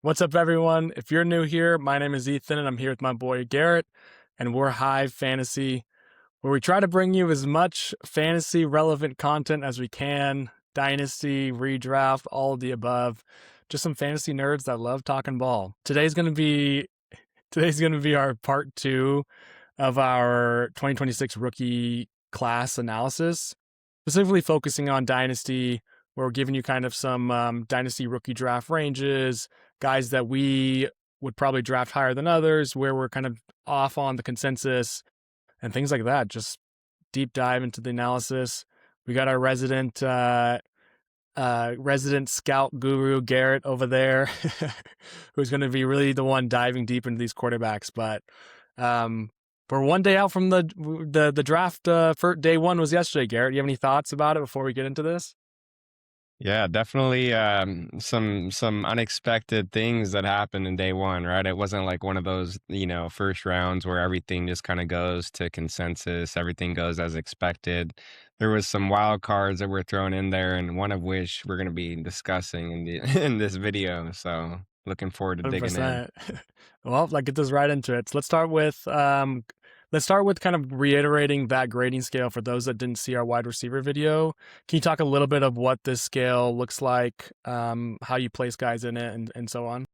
What's up, everyone? If you're new here, my name is Ethan, and I'm here with my boy Garrett, and we're Hive Fantasy, where we try to bring you as much fantasy relevant content as we can. Dynasty, redraft, all of the above. Just some fantasy nerds that love talking ball. Today's gonna be our part 2 of our 2026 rookie class analysis, specifically focusing on Dynasty, where we're giving you kind of some Dynasty rookie draft ranges, guys that we would probably draft higher than others, where we're kind of off on the consensus, and things like that. Just deep dive into the analysis. We got our resident scout guru Garrett over there, who's going to be really the one diving deep into these quarterbacks. But we're one day out from the draft. For day one was yesterday. Garrett, do you have any thoughts about it before we get into this? Yeah, definitely some unexpected things that happened in day one, right? It wasn't like one of those, first rounds where everything just kind of goes to consensus, everything goes as expected. There was some wild cards that were thrown in there, and one of which we're going to be discussing in the in this video. So looking forward to digging in. 100%. Well, let's get this right into it. So let's start with kind of reiterating that grading scale for those that didn't see our wide receiver video. Can you talk a little bit of what this scale looks like, how you place guys in it, and so on?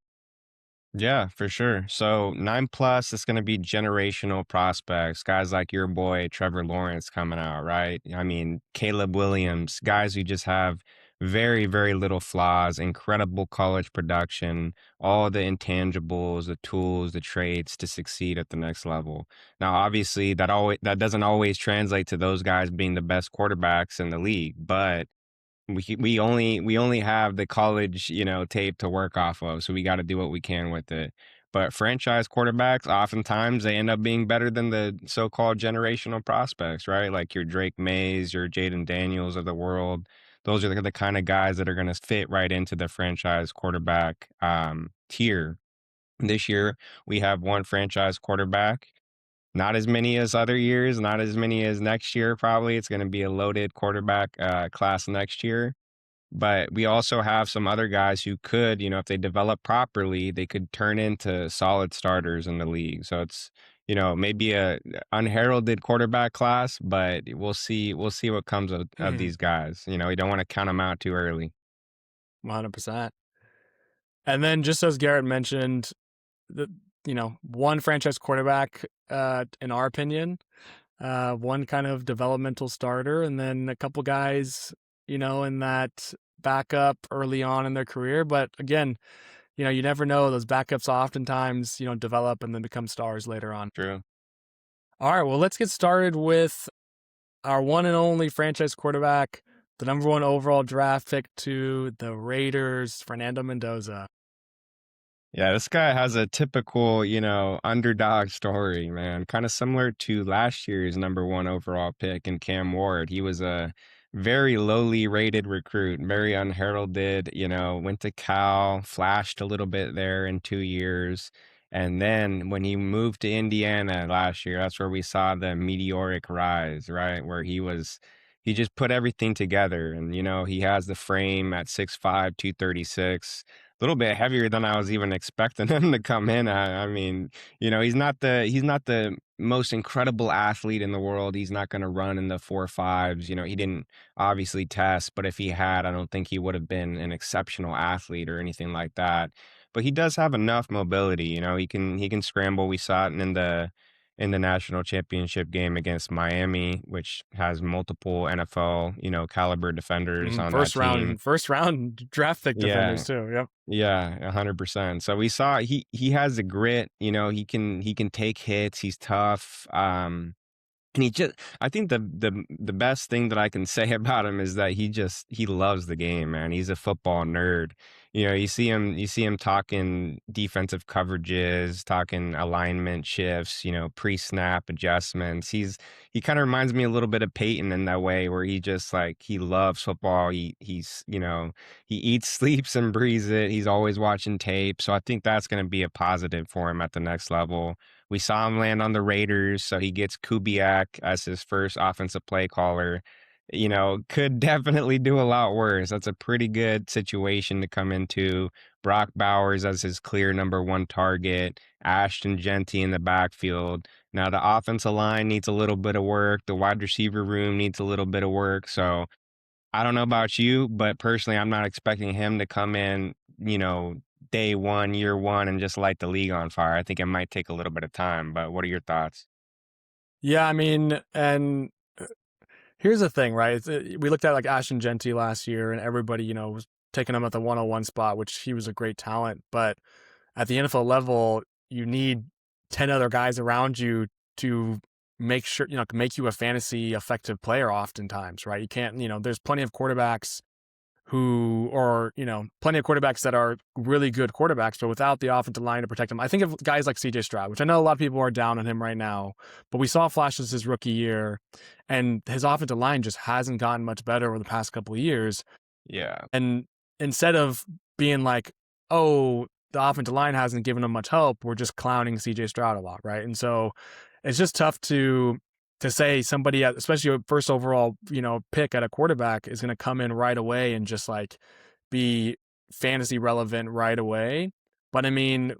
Yeah, for sure. So 9+ is going to be generational prospects, guys like your boy Trevor Lawrence coming out, right? I mean, Caleb Williams, guys who just have very, very little flaws, incredible college production, all the intangibles, the tools, the traits to succeed at the next level. Now, obviously, that doesn't always translate to those guys being the best quarterbacks in the league, but we only have the college, tape to work off of, so we got to do what we can with it. But franchise quarterbacks, oftentimes they end up being better than the so-called generational prospects, right? Like your Drake Mays, your Jaden Daniels of the world. Those are the kind of guys that are going to fit right into the franchise quarterback tier. This year, we have one franchise quarterback. Not as many as other years, not as many as next year, probably. It's going to be a loaded quarterback class next year. But we also have some other guys who could, if they develop properly, they could turn into solid starters in the league. So it's, maybe a unheralded quarterback class, but we'll see what comes of Mhm. these guys. You don't want to count them out too early. 100%. And then, just as Garrett mentioned, the one franchise quarterback, in our opinion, one kind of developmental starter, and then a couple guys, in that backup early on in their career. But again, you never know. Those backups oftentimes, develop and then become stars later on. True. All right, well, let's get started with our one and only franchise quarterback, the number 1 overall draft pick to the Raiders, Fernando Mendoza. Yeah, this guy has a typical, underdog story, man. Kind of similar to last year's number 1 overall pick in Cam Ward. He was a very lowly rated recruit, very unheralded, went to Cal, flashed a little bit there in 2 years. And then when he moved to Indiana last year, that's where we saw the meteoric rise, right? Where he just put everything together. And, he has the frame at 6'5", 236, little bit heavier than I was even expecting him to come in at. I mean, he's not the most incredible athlete in the world. He's not going to run in the 4.5s. He didn't obviously test, but if he had, I don't think he would have been an exceptional athlete or anything like that. But he does have enough mobility. He can scramble. We saw it in the national championship game against Miami, which has multiple NFL, caliber defenders on that team. First round draft pick defenders Yeah, too. Yep. yeah, 100%. So we saw he has the grit, he can take hits, he's tough. And I think the best thing that I can say about him is that he loves the game, man. He's a football nerd. You see him talking defensive coverages, talking alignment shifts, pre-snap adjustments. He kind of reminds me a little bit of Peyton in that way, where he just like he loves football. He eats, sleeps, and breathes it. He's always watching tape. So I think that's going to be a positive for him at the next level. We saw him land on the Raiders, so he gets Kubiak as his first offensive play caller. could definitely do a lot worse. That's a pretty good situation to come into. Brock Bowers as his clear number one target, Ashton Genty in the backfield. Now, the offensive line needs a little bit of work. The wide receiver room needs a little bit of work. So I don't know about you, but personally, I'm not expecting him to come in, day one, year one, and just light the league on fire. I think it might take a little bit of time, but what are your thoughts? Yeah, I mean, and here's the thing, right? We looked at like Ashton Genty last year, and everybody, was taking him at the 101 spot, which he was a great talent. But at the NFL level, you need 10 other guys around you to make sure, make you a fantasy effective player oftentimes, right? You can't, there's plenty of quarterbacks plenty of quarterbacks that are really good quarterbacks, but without the offensive line to protect them. I think of guys like CJ Stroud, which I know a lot of people are down on him right now, but we saw flashes his rookie year, and his offensive line just hasn't gotten much better over the past couple of years. Yeah. And instead of being like, oh, the offensive line hasn't given him much help, we're just clowning CJ Stroud a lot, right? And so it's just tough to say somebody, especially a first overall, pick at a quarterback, is going to come in right away and just like be fantasy relevant right away. But I mean,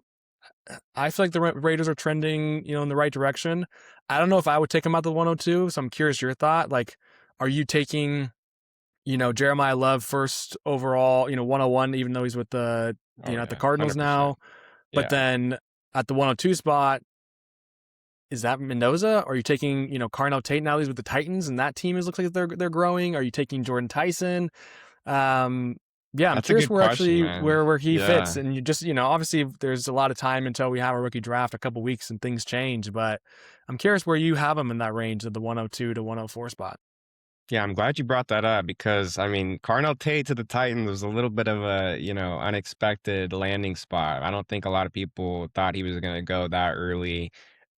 I feel like the Raiders are trending, in the right direction. I don't know if I would take them out the 102, so I'm curious your thought. Like, are you taking, Jeremiah Love first overall, 101, even though he's with the, Oh, at the yeah. Cardinals 100%. now, but Yeah. then at the 102 spot, is that Mendoza? Are you taking, Carnell Tate now? He's with the Titans, and that team looks like they're growing. Are you taking Jordan Tyson? Yeah, I'm That's a curious good where question, actually man. where he fits. Yeah. And you just, obviously there's a lot of time until we have a rookie draft, a couple weeks, and things change. But I'm curious where you have him in that range of the 102 to 104 spot. Yeah, I'm glad you brought that up because I mean, Carnell Tate to the Titans was a little bit of a, unexpected landing spot. I don't think a lot of people thought he was going to go that early.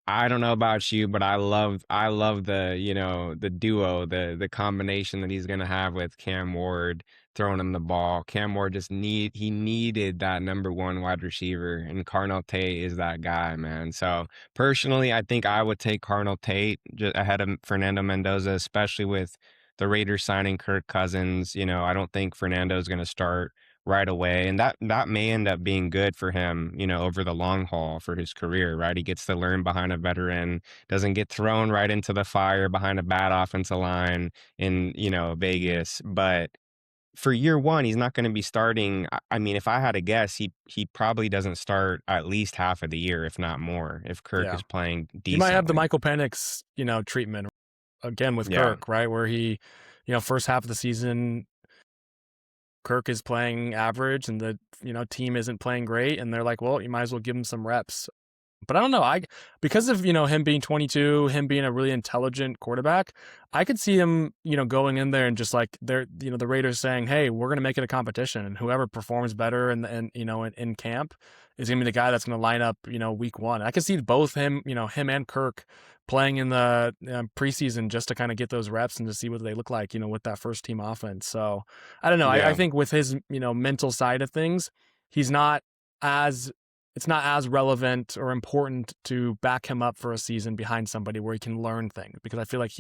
I don't know about you, but I love the, the duo, the combination that he's gonna have with Cam Ward throwing him the ball. Cam Ward he needed that number one wide receiver, and Carnell Tate is that guy, man. So personally, I think I would take Carnell Tate ahead of Fernando Mendoza, especially with the Raiders signing Kirk Cousins. I don't think Fernando is gonna start right away. And that may end up being good for him, over the long haul for his career, right? He gets to learn behind a veteran, doesn't get thrown right into the fire behind a bad offensive line in, Vegas. But for year one, he's not going to be starting. I mean, if I had to guess, he probably doesn't start at least half of the year, if not more, if Kirk Yeah. is playing You might have the decently. Michael Penix, treatment again with Yeah. Kirk, right? Where he, first half of the season, Kirk is playing average and the, team isn't playing great. And they're like, well, you might as well give him some reps. But I don't know. Because of, him being 22, him being a really intelligent quarterback, I could see him, going in there and just like the Raiders saying, hey, we're going to make it a competition, and whoever performs better in camp is going to be the guy that's going to line up, week one. I could see both him and Kirk playing in the preseason just to kind of get those reps and to see what they look like, with that first team offense. So I don't know. I Yeah. think with his, mental side of things, he's not as it's not as relevant or important to back him up for a season behind somebody where he can learn things, because I feel like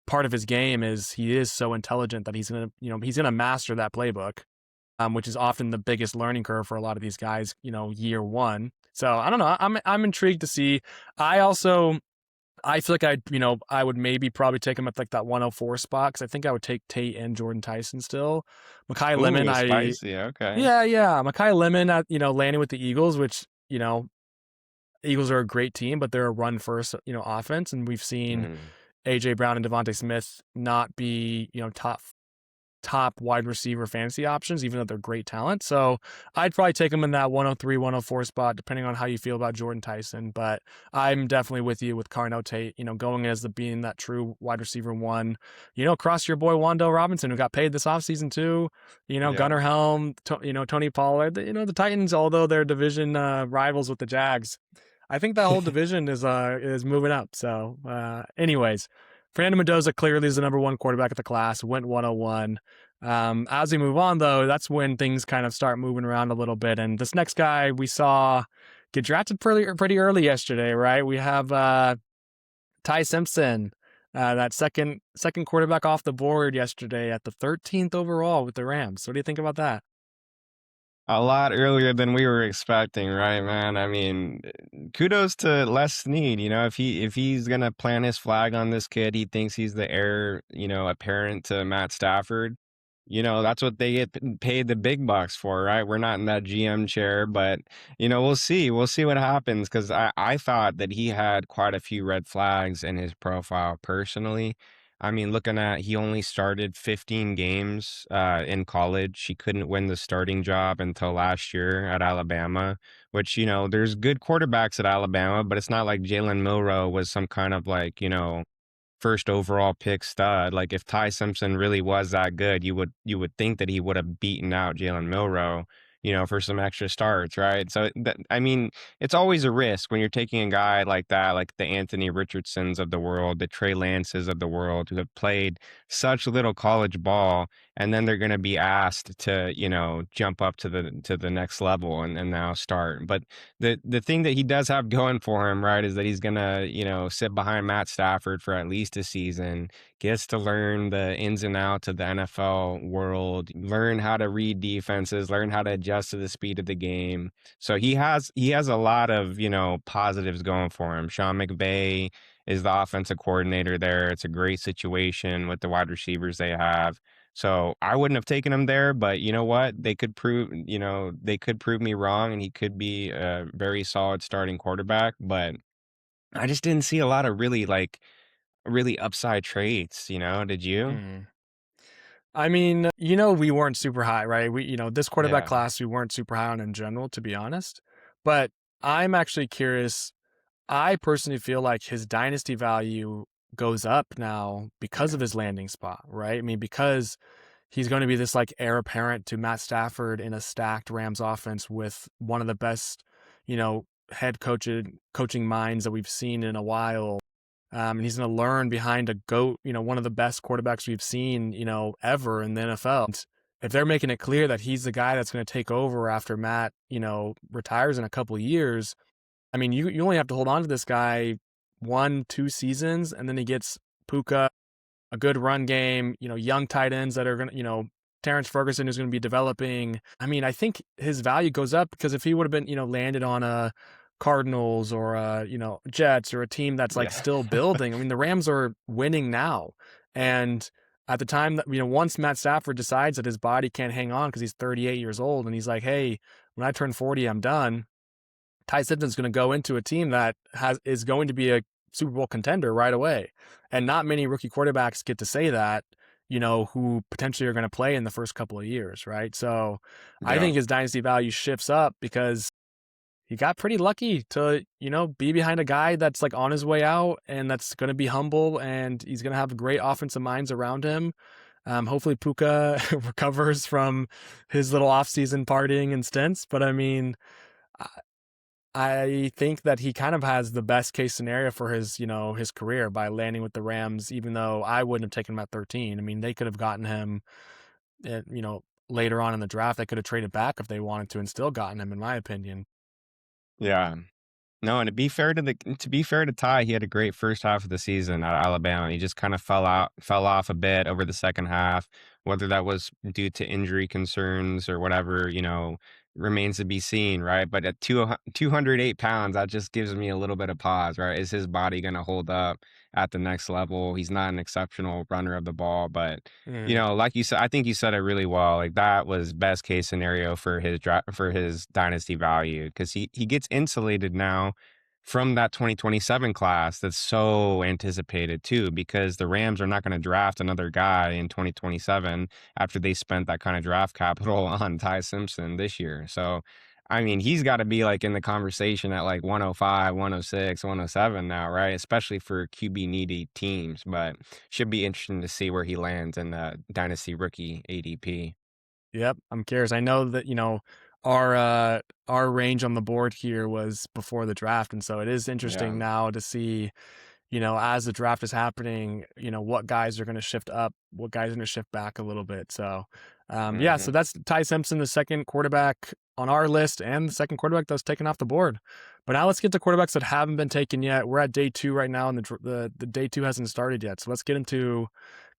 part of his game is he is so intelligent that he's gonna master that playbook, which is often the biggest learning curve for a lot of these guys, year one. So I don't know. I'm intrigued to see. I feel like I would maybe probably take him at like that 104 spot, because I think I would take Tate and Jordan Tyson still. Makai Lemon, Ooh, spicy. Okay. yeah. Makai Lemon at, landing with the Eagles, which, Eagles are a great team, but they're a run first, offense. And we've seen Mhm. AJ Brown and Devontae Smith not be, top wide receiver fantasy options, even though they're great talent. So I'd probably take them in that 103, 104 spot, depending on how you feel about Jordan Tyson. But I'm definitely with you with Carnell Tate, going as being that true wide receiver one, cross your boy Wandale Robinson, who got paid this offseason too, Yeah. Gunnar Helm, Tony Pollard, the Titans, although they're division rivals with the Jags, I think that whole division is moving up. So anyways, Fernando Mendoza clearly is the number one quarterback of the class, went 101. As we move on, though, that's when things kind of start moving around a little bit. And this next guy we saw get drafted pretty early yesterday, right? We have Ty Simpson That second quarterback off the board yesterday at the 13th overall with the Rams. What do you think about that? A lot earlier than we were expecting, right, man? I mean, kudos to Les Snead. If he's gonna plant his flag on this kid, he thinks he's the heir, apparent to Matt Stafford. That's what they get paid the big bucks for, right? We're not in that GM chair, but we'll see. We'll see what happens because I thought that he had quite a few red flags in his profile personally. I mean, looking at he only started 15 games in college. He couldn't win the starting job until last year at Alabama, which, there's good quarterbacks at Alabama, but it's not like Jalen Milroe was some kind of like, first overall pick stud. Like if Ty Simpson really was that good, you would think that he would have beaten out Jalen Milroe, for some extra starts, right? So I mean, it's always a risk when you're taking a guy like that, like the Anthony Richardsons of the world, the Trey Lances of the world, who have played such little college ball, and then they're going to be asked to, jump up to the next level and now start. But the thing that he does have going for him, right, is that he's gonna, sit behind Matt Stafford for at least a season, gets to learn the ins and outs of the NFL world, learn how to read defenses, learn how to adjust to the speed of the game. So he has a lot of, positives going for him. Sean McVay is the offensive coordinator there. It's a great situation with the wide receivers they have. So I wouldn't have taken him there, but you know what? They could prove me wrong and he could be a very solid starting quarterback, but I just didn't see a lot of really upside traits, did you? Hmm. I mean, we weren't super high, right? This quarterback Yeah. class, we weren't super high on in general, to be honest. But I'm actually curious. I personally feel like his dynasty value goes up now because of his landing spot, right? I mean, because he's going to be this like heir apparent to Matt Stafford in a stacked Rams offense with one of the best, head coaching minds that we've seen in a while. And he's going to learn behind a GOAT, one of the best quarterbacks we've seen, ever in the NFL. And if they're making it clear that he's the guy that's going to take over after Matt, retires in a couple of years, I mean, you only have to hold on to this guy 1, 2 seasons, and then he gets Puka, a good run game, young tight ends that are going to, Terrence Ferguson is going to be developing. I mean, I think his value goes up because if he would have been, landed on a Cardinals or a, Jets or a team that's like Yeah. still building, I mean, the Rams are winning now. And at the time that, once Matt Stafford decides that his body can't hang on because he's 38 years old and he's like, hey, when I turn 40, I'm done. Ty Simpson's going to go into a team that is going to be a Super Bowl contender right away. And not many rookie quarterbacks get to say that, who potentially are going to play in the first couple of years, right? So I Yeah. think his dynasty value shifts up because he got pretty lucky to, be behind a guy that's like on his way out and that's going to be humble and he's going to have great offensive minds around him. Hopefully Puka recovers from his little off-season partying and stints. But I mean, I think that he kind of has the best case scenario for his, his career by landing with the Rams, even though I wouldn't have taken him at 13. I mean, they could have gotten him, later on in the draft. They could have traded back if they wanted to and still gotten him, in my opinion. Yeah. No, and to be fair to Ty, he had a great first half of the season at Alabama. He just kind of fell off a bit over the second half, whether that was due to injury concerns or whatever, remains to be seen, right? But at 208 pounds, that just gives me a little bit of pause, right? Is his body going to hold up at the next level? He's not an exceptional runner of the ball, but Mm. like you said, I think you said it really well. Like that was best case scenario for his dynasty value because he gets insulated now from that 2027 class that's so anticipated too, because the Rams are not going to draft another guy in 2027 after they spent that kind of draft capital on Ty Simpson this year. So, I mean, he's got to be like in the conversation at like 105, 106, 107 now, right? Especially for QB needy teams, but should be interesting to see where he lands in the dynasty rookie ADP. Yep, I'm curious. I know that, our range on the board here was before the draft, and so it is interesting Yeah. now to see, as the draft is happening, what guys are going to shift up, what guys are going to shift back a little bit. So, yeah, so Hmm. that's Ty Simpson, the second quarterback on our list and the second quarterback that was taken off the board. But now let's get to quarterbacks that haven't been taken yet. We're at day 2 right now, and the day 2 hasn't started yet. So let's get into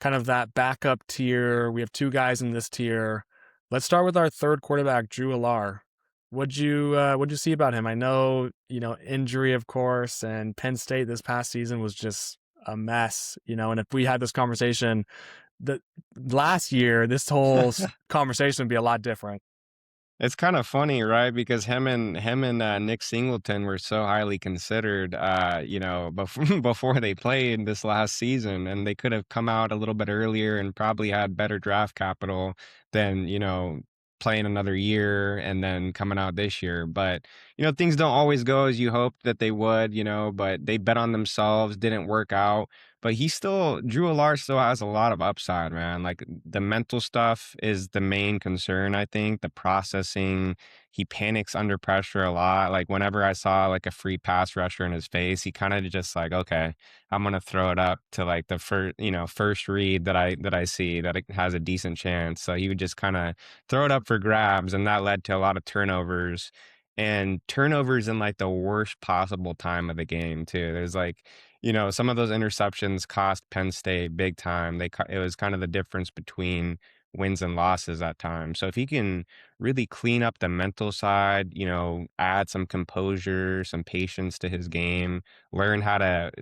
kind of that backup tier. We have 2 guys in this tier. Let's start with our third quarterback, Drew Allar. What'd you see about him? I know, injury, of course, and Penn State this past season was just a mess, and if we had this conversation the last year, this whole conversation would be a lot different. It's kind of funny, right? Because him and Nick Singleton were so highly considered, before before they played this last season, and they could have come out a little bit earlier and probably had better draft capital than playing another year and then coming out this year. But things don't always go as you hoped that they would. But they bet on themselves, didn't work out. But Drew Allar still has a lot of upside, man. Like the mental stuff is the main concern, I think. The processing, he panics under pressure a lot. Like whenever I saw like a free pass rusher in his face, he kind of just like, okay, I'm gonna throw it up to like the first read that I see that it has a decent chance. So he would just kind of throw it up for grabs, and that led to a lot of turnovers. And turnovers in like the worst possible time of the game too. There's like some of those interceptions cost Penn State big time. It was kind of the difference between wins and losses at times. So if he can really clean up the mental side, add some composure, some patience to his game, learn how to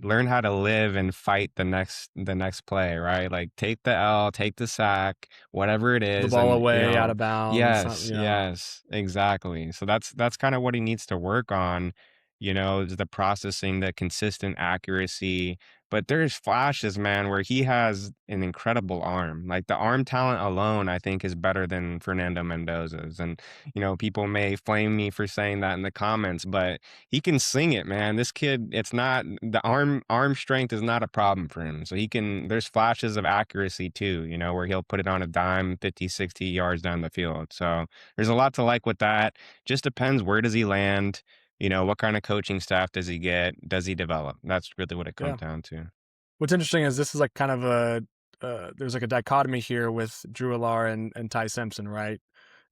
live and fight the next play, right? Like take the L, take the sack, whatever it The is, ball and away, out of bounds, yes, yes, exactly. So that's kind of what he needs to work on, is the processing, the consistent accuracy. But there's flashes, man, where he has an incredible arm. Like the arm talent alone, I think, is better than Fernando Mendoza's. And, people may flame me for saying that in the comments, but he can sing it, man. This kid, it's not the arm strength is not a problem for him. So there's flashes of accuracy too, where he'll put it on a dime 50, 60 yards down the field. So there's a lot to like with that. Just depends, where does he land? What kind of coaching staff does he get? Does he develop? That's really what it yeah. comes down to. What's interesting is this is like kind of there's like a dichotomy here with Drew Allar and Ty Simpson, right?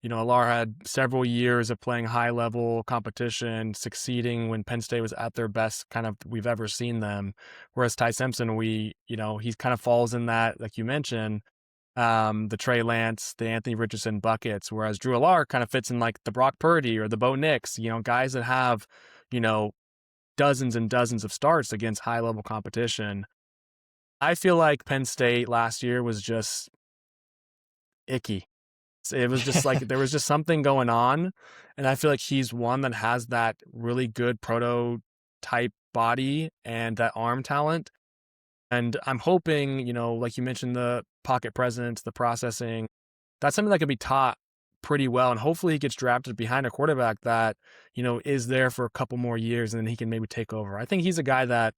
Allar had several years of playing high level competition, succeeding when Penn State was at their best kind of we've ever seen them. Whereas Ty Simpson, he kind of falls in that, like you mentioned, the Trey Lance, the Anthony Richardson buckets, whereas Drew Allar kind of fits in like the Brock Purdy or the Bo Nix, guys that have, you know, dozens and dozens of starts against high level competition. I feel like Penn State last year was just icky. It was just like there was just something going on. And I feel like he's one that has that really good prototype body and that arm talent. And I'm hoping, like you mentioned, the pocket presence, the processing, that's something that could be taught pretty well. And hopefully he gets drafted behind a quarterback that, is there for a couple more years and then he can maybe take over. I think he's a guy that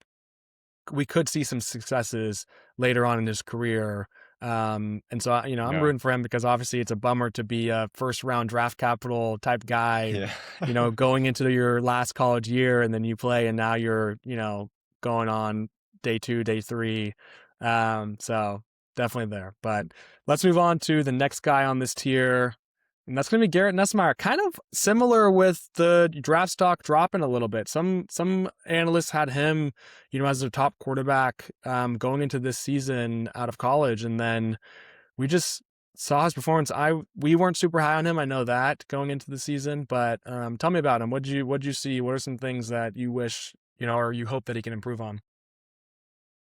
we could see some successes later on in his career. And so, I'm Yeah. rooting for him because obviously it's a bummer to be a first round draft capital type guy, Yeah. going into your last college year and then you play and now you're, going on day 2, day 3. So definitely there, but let's move on to the next guy on this tier. And that's going to be Garrett Nussmeier. Kind of similar with the draft stock dropping a little bit. Some analysts had him, as their top quarterback going into this season out of college, and then we just saw his performance. We weren't super high on him. I know that going into the season, but tell me about him. What'd you see? What are some things that you wish or you hope that he can improve on?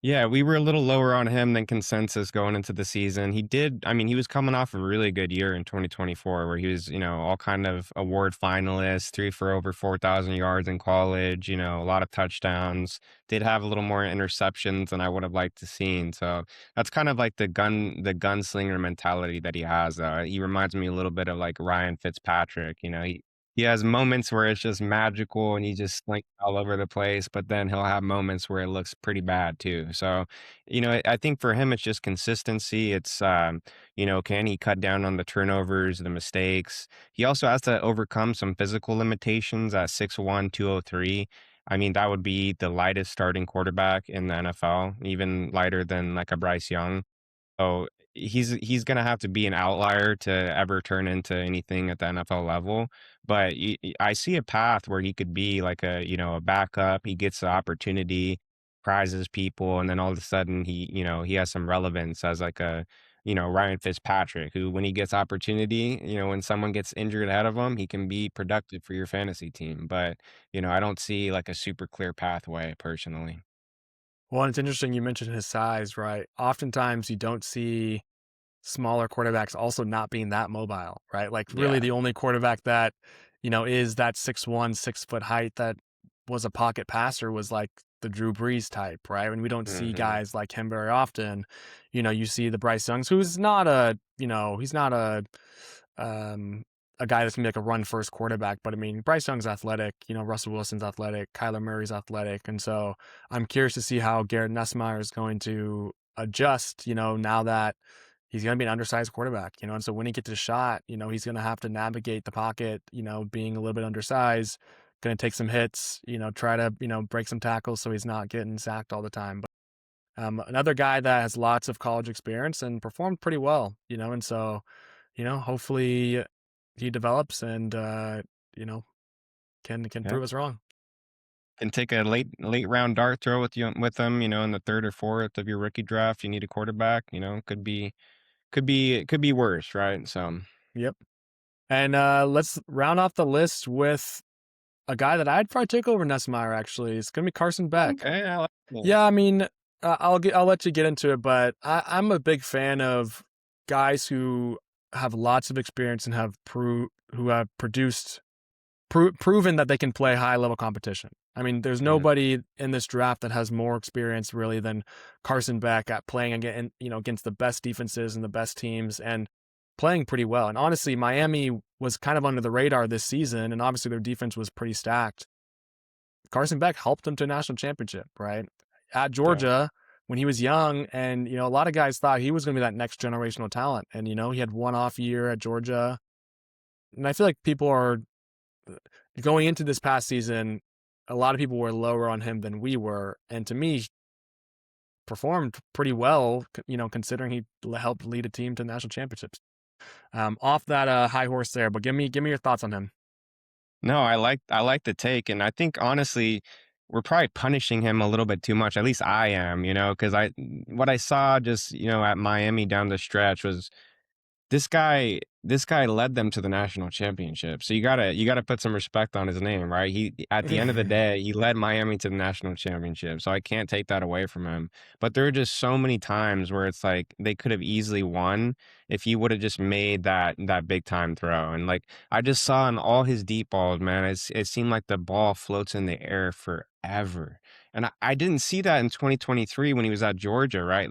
Yeah, we were a little lower on him than consensus going into the season. He was coming off a really good year in 2024 where he was, all kind of award finalists, three for over 4,000 yards in college, a lot of touchdowns, did have a little more interceptions than I would have liked to seen. So that's kind of like the gunslinger mentality that he has. He reminds me a little bit of like Ryan Fitzpatrick, he has moments where it's just magical and he just slinks all over the place, but then he'll have moments where it looks pretty bad too. So, I think for him, it's just consistency. It's, can he cut down on the turnovers, the mistakes? He also has to overcome some physical limitations at 6'1", 203. I mean, that would be the lightest starting quarterback in the NFL, even lighter than like a Bryce Young. So he's gonna have to be an outlier to ever turn into anything at the NFL level. But I see a path where he could be like a, a backup. He gets the opportunity, prizes people, and then all of a sudden he has some relevance as like a, Ryan Fitzpatrick, who when he gets opportunity, when someone gets injured ahead of him, he can be productive for your fantasy team. But, I don't see like a super clear pathway personally. Well, it's interesting you mentioned his size, right? Oftentimes you don't see smaller quarterbacks also not being that mobile, right? Like really Yeah. the only quarterback that, is that 6'1", 6 foot height that was a pocket passer was like the Drew Brees type, right? And we don't see Hmm. guys like him very often. You see the Bryce Youngs, who's not a, he's not um, a guy that's gonna be like a run first quarterback. But I mean, Bryce Young's athletic, Russell Wilson's athletic, Kyler Murray's athletic. And so I'm curious to see how Garrett Nussmeier is going to adjust, now that he's going to be an undersized quarterback, and so when he gets a shot, he's going to have to navigate the pocket, being a little bit undersized, going to take some hits, try to, break some tackles so he's not getting sacked all the time. But another guy that has lots of college experience and performed pretty well, and so, hopefully he develops and, you know, can Yeah. prove us wrong. Can take a late round dart throw with them, in the third or fourth of your rookie draft. You need a quarterback, could be worse, right? So Yep. And let's round off the list with a guy that I'd probably take over Nussmeier, actually. It's going to be Carson Beck. okay, I like that. Yeah, I mean, I'll let you get into it, but I'm a big fan of guys who have lots of experience and who have proven that they can play high level competition. I mean, there's Mhm. nobody in this draft that has more experience really than Carson Beck at playing against the best defenses and the best teams and playing pretty well. And honestly, Miami was kind of under the radar this season, and obviously their defense was pretty stacked. Carson Beck helped them to a national championship, right? At Yeah. Georgia when he was young, and a lot of guys thought he was going to be that next generational talent. And he had one off year at Georgia, and I feel like people are going into this past season. A lot of people were lower on him than we were, and to me, performed pretty well. Considering he helped lead a team to national championships. Off that high horse there, but give me your thoughts on him. No, I like the take, and I think honestly, we're probably punishing him a little bit too much. At least I am, because what I saw just at Miami down the stretch was this guy led them to the national championship. So you gotta put some respect on his name, right? He at the end of the day, he led Miami to the national championship. So I can't take that away from him. But there are just so many times where it's like they could have easily won if he would have just made that big time throw. And like I just saw in all his deep balls, man, it seemed like the ball floats in the air forever. And I didn't see that in 2023 when he was at Georgia, right?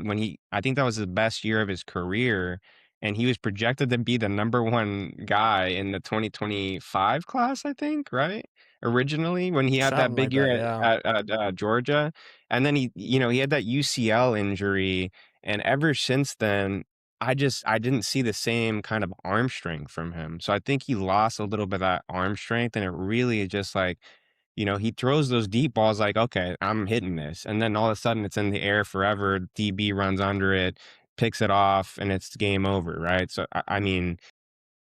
I think that was the best year of his career, and he was projected to be the number one guy in the 2025 class, I think, right? Originally, when he had that Something big like year that, yeah. at Georgia, and then he had that UCL injury, and ever since then, I didn't see the same kind of arm strength from him. So I think he lost a little bit of that arm strength, and it really is just like, he throws those deep balls like, okay, I'm hitting this. And then all of a sudden it's in the air forever. DB runs under it, picks it off, and it's game over, right? So, I mean,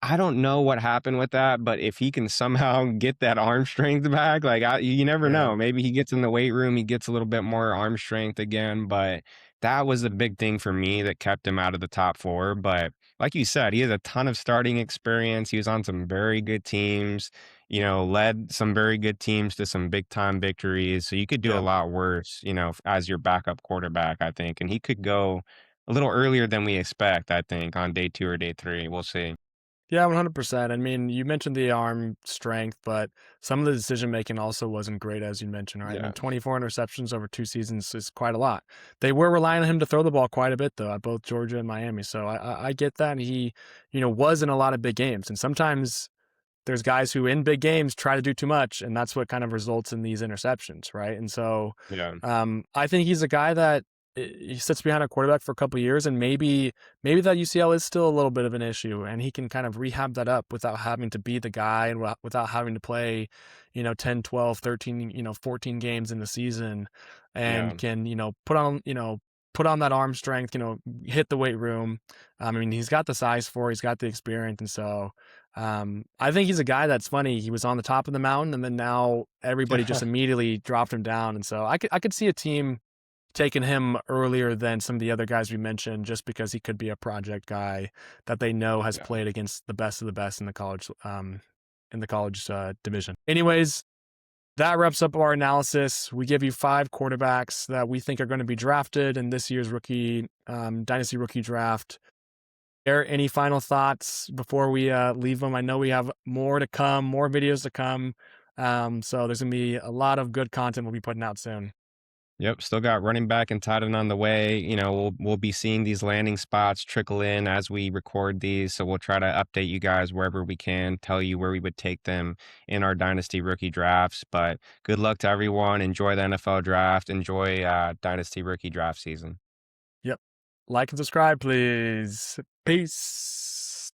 I don't know what happened with that, but if he can somehow get that arm strength back, like you never Yeah. know. Maybe he gets in the weight room, he gets a little bit more arm strength again. But that was the big thing for me that kept him out of the top four. But like you said, he has a ton of starting experience. He was on some very good teams, led some very good teams to some big time victories. So you could do a Yeah. lot worse, as your backup quarterback, I think. And he could go a little earlier than we expect, I think, on day two or day three. We'll see. Yeah, 100%. I mean, you mentioned the arm strength, but some of the decision making also wasn't great, as you mentioned, right? I Yeah. mean, 24 interceptions over 2 seasons is quite a lot. They were relying on him to throw the ball quite a bit, though, at both Georgia and Miami. So I get that. And he, was in a lot of big games. And sometimes there's guys who in big games try to do too much, and that's what kind of results in these interceptions, right? And so Yeah. I think he's a guy that he sits behind a quarterback for a couple of years, and maybe that UCL is still a little bit of an issue, and he can kind of rehab that up without having to be the guy and without having to play, 10, 12, 13, 14 games in the season, Yeah. and can, put on, put on that arm strength, hit the weight room. I mean, he's got the size for it, he's got the experience. And so I think he's a guy that's funny. He was on the top of the mountain, and then now everybody just immediately dropped him down. And so I could see a team taking him earlier than some of the other guys we mentioned, just because he could be a project guy that they know has played against the best of the best in the college division. Anyways, that wraps up our analysis. We give you 5 quarterbacks that we think are going to be drafted in this year's Dynasty rookie draft. Garrett, any final thoughts before we leave them? I know we have more to come, more videos to come. So there's going to be a lot of good content we'll be putting out soon. Yep, still got running back and tight end on the way. We'll be seeing these landing spots trickle in as we record these, so we'll try to update you guys wherever we can, tell you where we would take them in our Dynasty rookie drafts. But good luck to everyone. Enjoy the NFL draft. Enjoy Dynasty rookie draft season. Yep. Like and subscribe, please. Peace.